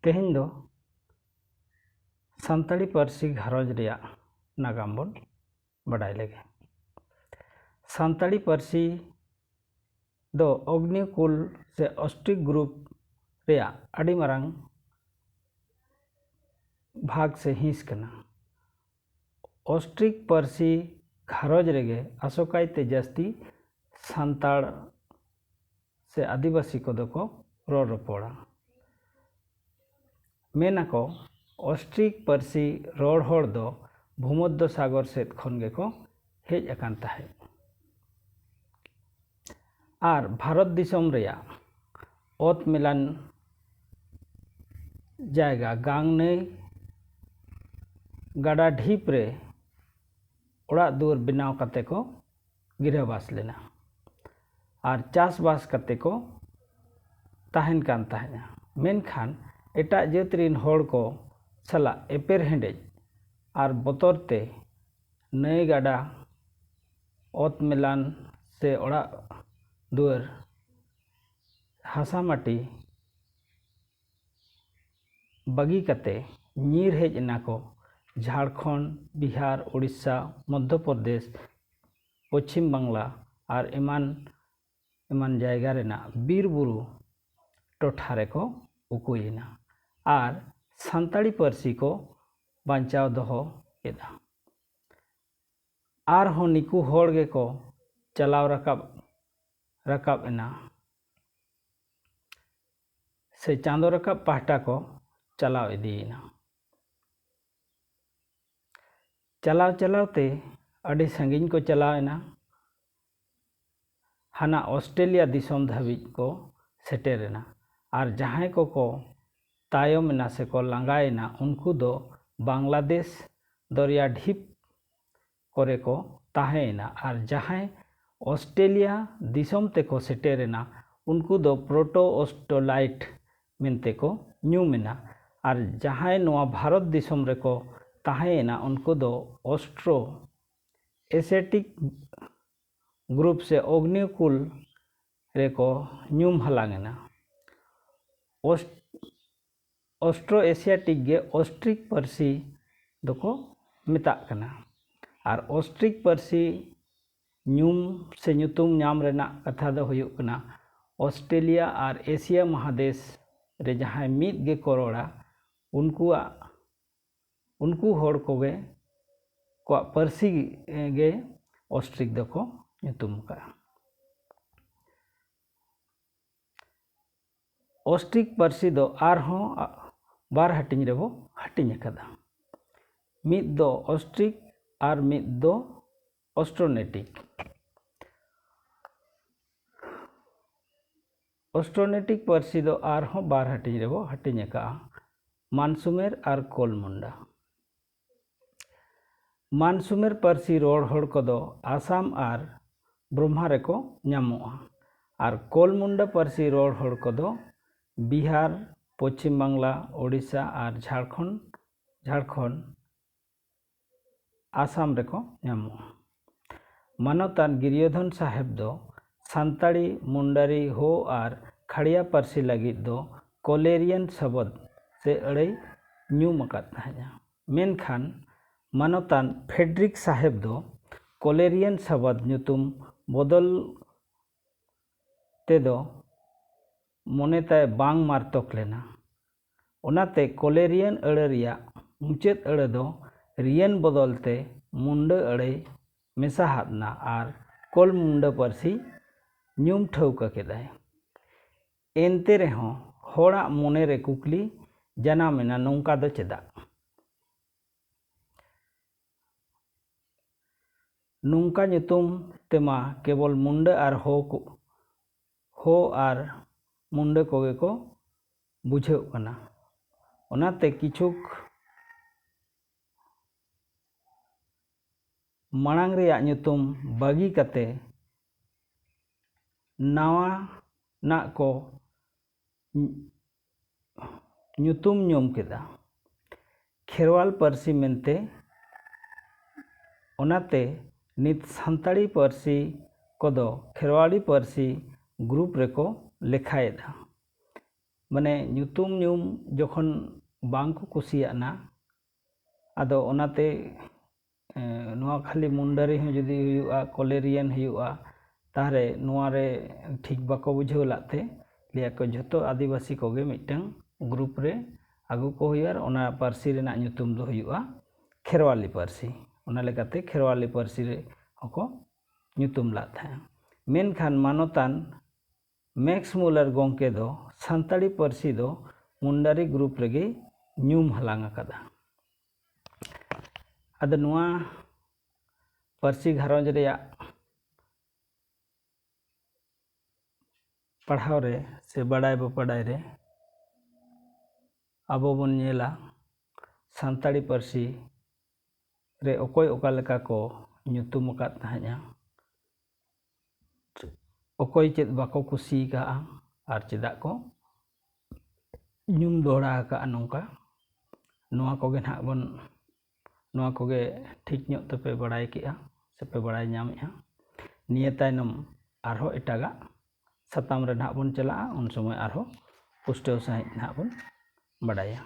तेहें दो सानताड़ी पार्सी घारोज रिया नागाम बन बड़ाई लगे। सानताड़ी पार्सी दो अग्निकुल से ऑस्ट्रिक ग्रुप रिया अड़ी मारांग भाग से हिंस कना। ऑस्ट्रिक पार्सी घारोज रेगे आसोकायते जास्ती सानताड़ से आदिवासी को दो रोड रोपड़ा मेना को ऑस्ट्रिक पार्सी रोड होड़ दो भूमध्य सागर सेद खन गे को हेज अकान ताहे आर भारत दिसोम रेया ओत मिलान जायगा गांग नई गाडा ढीप रे ओड़ा दुआर बनाव कते को गिरहबास लेना आर चासबास कते को ताहेन कान ताहेना। मेनखान एटा जातरीन होड़ को सला एपेर हेंडेज आर बोतरते नई गाडा ओत मिलान से ओड़ा दुआर हासा माटी बगी कते नीर हेज एना को झारखंड बिहार उड़ीसा मध्य प्रदेश पश्चिम बांग्ला और एमान जायगा रेना बीर बुरु टोठा रे को उकुयेना और सानताड़ी पार्सी को बांचाव दोहो एदा आर हो निकु होड़ गे को चलाव रकाब एना से चांदो रकाब पाहटा को चलाव इदीना। चलाव चलावते अड़ी संगीन को चलावेना हाना ऑस्ट्रेलिया दिसोम धाबिज को सेटेरेना और जहां को तायमेना से को लांगायना उनको दो बांग्लादेश दरिया ढीप करे को ताहेना और जहां ऑस्ट्रेलिया दिसोम ते को सेटेरेना उनको दो प्रोटो ऑस्ट्रोलाइट मिनते को न्यूमेना और जहां नोआ भारत दिसोम रे को ताहेना उनको दो ऑस्ट्रो एशियाटिक ग्रुप से अग्निकुल रे को न्यूम हलांगेना। ऑस्ट्रो एशियाटिक गे ऑस्ट्रिक पार्सी दो को मेताग कना और ऑस्ट्रिक पार्सी न्यूम से ᱧᱩᱛᱩᱢ ᱧᱟᱢ ᱨᱮᱱᱟᱜ कथा दो हुयुग कना ऑस्ट्रेलिया और एशिया महादेश रे जहां मीत गे करोड़ा उनको होड़ को गे को पार्सी गे ऑस्ट्रिक दो को ᱧᱩᱛᱩᱢ का। ऑस्ट्रिक पार्सी दो आर हो बार हटिंग रे बो हटिंग अकादा। मीत दो ऑस्ट्रिक और मीत दो ऑस्ट्रोनेटिक। ऑस्ट्रोनेटिक पार्सी दो आर हो बार हटिंग रे बो हटिंग अका मानसुमेर और कोलमुंडा। मानसुमेर पार्सी रोड होड़ को दो आसाम और ब्रह्मा रे को ᱧᱟᱢᱚᱜᱼᱟ और कोलमुंडा पार्सी रोड होड़ को दो बिहार पश्चिम बांग्ला उड़ीसा और झारखंड आसाम रे को ᱧᱟᱢᱚᱜᱼᱟ। मानवतान गिरियोधन साहेब दो सानताड़ी मुंडारी हो और खड़िया पार्सी लगित दो कोलेरियन शब्द से अड़े ᱧᱩᱢ अकात ताहेना। मेनखान मानवतान फेडरिक साहेब दो कोलेरियन शब्द ᱧᱩᱛᱩᱢ बदल ते दो मोनेताय बांग मारतोक लेना ओनाते कोलेरियन अड़े रिया मुचाद अड़े दो रियन बदलते मुंडा अड़े मेसा हादना और कोलमुंडा पार्सी ᱧᱩᱢ ठौका केदाय। एनते रेहों होड़ा मोने रे कुकली जानामेना नौका दो चेदा नौका ᱧᱩᱛᱩᱢ तेमा केवल मुंडा और हो और मुंडा कोगे को बुझाव कना ओनाते किछुक मांग रेया ᱧᱩᱛᱩᱢ बागी कते नावा ना को ᱧᱩᱛᱩᱢ ᱧᱩᱢ केदा खेरवाल पार्सी मेनते ओनाते नित सानताड़ी पार्सी को दो खेरवाड़ी पार्सी ग्रुप रे को लेखाएदा ᱢᱟᱱᱮ ᱧᱩᱛᱩᱢ ᱧᱩᱢ ᱡᱚᱠᱷᱚᱱ ᱵᱟᱝ ᱠᱚ ᱠᱩᱥᱤᱭᱟᱜ ᱱᱟ ᱟᱫᱚ ᱚᱱᱟᱛᱮ ᱱᱚᱣᱟ ᱠᱷᱟᱹᱞᱤ ᱢᱩᱱᱰᱟᱹᱨᱤ ᱦᱚᱸ ᱡᱩᱫᱤ ᱦᱩᱭᱩᱜᱼᱟ ᱠᱚᱞᱮᱨᱤᱭᱟᱱ ᱦᱩᱭᱩᱜᱼᱟ ᱛᱟᱦᱚᱞᱮ ᱱᱚᱣᱟᱨᱮ ᱴᱷᱤᱠ ᱵᱟᱠᱚ ᱵᱩᱡᱷᱟᱹᱣ ᱞᱟᱜᱛᱮ ᱞᱟᱹᱭᱟᱠᱚ ᱡᱷᱚᱛᱚ ᱟᱹᱫᱤᱵᱟᱹᱥᱤ ᱠᱚᱜᱮ ᱢᱤᱫᱴᱟᱝ ᱜᱨᱩᱯ ᱨᱮ ᱟᱹᱜᱩ ᱠᱚ ᱦᱩᱭᱩᱜᱼᱟ ᱟᱨ ᱚᱱᱟ ᱯᱟᱹᱨᱥᱤ ᱨᱮᱱᱟᱜ ᱧᱩᱛᱩᱢ ᱫᱚ ᱦᱩᱭᱩᱜᱼᱟ ᱠᱷᱮᱨᱣᱟᱞᱤ ᱯᱟᱹᱨᱥᱤ ᱚᱱᱟ ᱞᱮᱠᱟᱛᱮ ᱠᱷᱮᱨᱣᱟᱞᱤ ᱯᱟᱹᱨᱥᱤ ᱨᱮ ᱦᱚᱸᱠᱚ ᱧᱩᱛᱩᱢ ᱞᱟᱜ ᱛᱟᱦᱮᱸᱫ ᱢᱮᱱᱠᱷᱟᱱ ᱢᱟᱱᱚᱛᱟᱱ ᱢᱮᱠᱥ ᱢᱩᱞᱟᱨ ᱜᱚᱢᱠᱮ ᱫᱚ ᱥᱟᱱᱛᱟᱲᱤ ᱯᱟᱹᱨᱥᱤ ᱫᱚ ᱢᱩᱱᱰᱟᱹᱨᱤ ᱜᱨᱩᱯ ᱨᱮᱜᱮ ᱧᱩᱢ ᱦᱟᱞᱟᱝ ᱟᱠᱟᱫᱟ ᱟᱫᱚ ᱱᱚᱣᱟ ᱯᱟᱹᱨᱥᱤ ᱜᱷᱟᱨᱚᱸᱡᱽ ᱨᱮᱭᱟᱜ ᱯᱟᱲᱦᱟᱣ ᱨᱮ ᱥᱮ ᱵᱟᱰᱟᱭ ᱵᱟᱰᱟᱭ ᱨᱮ ᱟᱵᱚ ᱵᱚᱱ ᱧᱮᱞᱟ ᱥᱟᱱᱛᱟᱲᱤ ᱯᱟᱹᱨᱥᱤ ᱨᱮ ᱚᱠᱚᱭ ᱚᱠᱟ ᱞᱮᱠᱟ ᱠᱚ ᱧᱩᱛᱩᱢ ᱟᱠᱟᱫ ᱛᱟᱦᱮᱸᱫᱼᱟ ᱚᱠᱚᱭ ᱪᱮᱫ ᱵᱟᱠᱚ ᱠᱩᱥᱤ ᱟᱠᱟᱜᱼᱟ ᱟᱨ ᱪᱮᱫᱟᱜ ᱠᱚ ᱧᱩᱢ ᱫᱚᱦᱲᱟ ᱟᱠᱟᱜᱼᱟ ᱱᱚᱝᱠᱟ ᱱᱚᱣᱟ ᱠᱚᱜᱮ ᱱᱟᱦᱟᱜ ᱵᱚᱱ ᱱᱚᱣᱟ ᱠᱚᱜᱮ ᱴᱷᱤᱠ ᱧᱚᱜ ᱛᱮᱯᱮ ᱵᱟᱲᱟᱭ ᱠᱮᱜᱼᱟ ᱥᱮᱯᱮ ᱵᱟᱲᱟᱭ ᱧᱟᱢᱮᱜᱼᱟ ᱱᱤᱭᱟᱹ ᱛᱟᱭᱱᱚᱢ ᱟᱨᱦᱚᱸ ᱮᱴᱟᱜᱟᱜ ᱥᱟᱛᱟᱢ ᱨᱮ ᱱᱟᱦᱟᱜ ᱵᱚᱱ ᱪᱟᱞᱟᱜᱼᱟ ᱩᱱ ᱥᱚᱢᱚᱭ ᱟᱨᱦᱚᱸ ᱯᱩᱥᱴᱟᱹᱣ ᱥᱟᱺᱦᱤᱡ ᱱᱟᱦᱟᱜ ᱵᱚᱱ ᱵᱟᱰᱟᱭᱟ